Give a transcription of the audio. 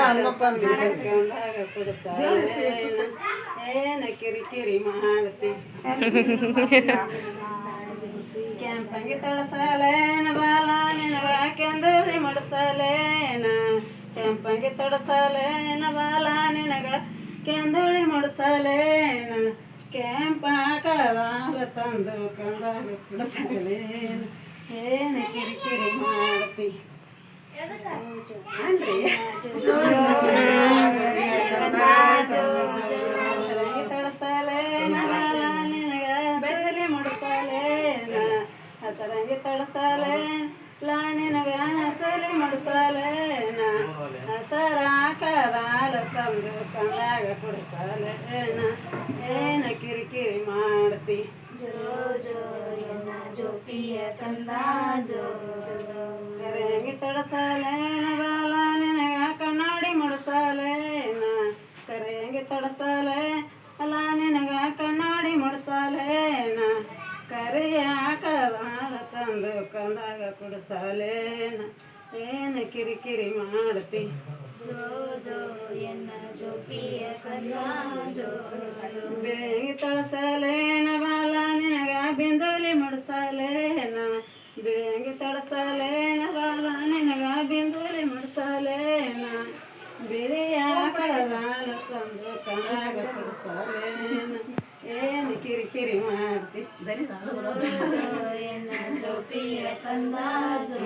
ಕಂದಾಗ ಕೊಡ್ತಾಳೇನ ಏನ ಕಿರಿಕಿರಿ ಮಾಡ್ತಿ ಕೆಂಪಂಗಿ ತೊಡಸಲೇನ ಬಾಲ ನಿನಗ ಕೆಂದೂರಿ ಮುಡ್ಸಲೇನ ಕೆಂಪಂಗಿ ತೊಡಸಲೇನ ಬಾಲ ನಿನಗ ಕೆಂದುಳಿ ಮುಡ್ಸಲೇನ ಕೆಂಪ ಕಳದಾಲ ತಂದು ಕಂದಾಗ ಕೊಡ್ಸಲೇನ ಏನ ಕಿರಿಕಿರಿ ಮಾಡ್ತಿ ಅನ್ರಿ ತೊಡಸಲೇನ ಬಾಲ ನಿನಗ ಹಸಲಿ ಮುಡ್ಸಲೇನ ಹಸರಂಗಿ ತೊಡಸಲೇನ ನಿನಗ ಹಸಲಿ ಮುಡ್ಸಲೇನ ಹಸರ ಕಳದಾಲ ತಂದು ಕಂದಾಗ ಕೊಡ್ಸಲೇನ ಏನ ಕಿರಿಕಿರಿ ಮಾಡ್ತಿ ಜೋಪಿಯ ಕಂದ ಕರೆಂಗಿ ತೊಡಸಲೇನ ಬಾಲ ನಿನಗ ಕನ್ನಡಿ ಮುಡ್ಸಲೇನ ಕರೆಂಗಿ ತೊಡಸಲೇ ಅಲ್ಲ ನಿನಗ ಕನ್ನಡಿ ಮುಡ್ಸಲೇನ ಕರೆಯ ಕಳದಾಲ ತಂದು ಕಂದಾಗ ಕುಡ್ಸಲೇನ ಏನ ಕಿರಿಕಿರಿ ಮಾಡ್ತಿ ಬೆಳಗಿ ತೊಳಸಲೇನ ಬಾಲ ನಿನಗ ಬಿಂದೋಲಿ ಮುಡ್ಸಲೇನ ಬೆಳಗಿ ತೊಳಸಲೇನ ಬಾಲ ನಿನಗ ಬಿಂದೋಲಿ ಮುಡ್ಸಲೇನ ಬಿಳಿಯ ಕಳದಾಲ ತಂದು ಕಂದಾಗ ಕೊಡ್ಸಲೇನ ಏನು ಕಿರಿಕಿರಿ ಮಾಡ್ತಿ ದನಿ ಜೋಪಿಯ ಕಂದ ಜೋ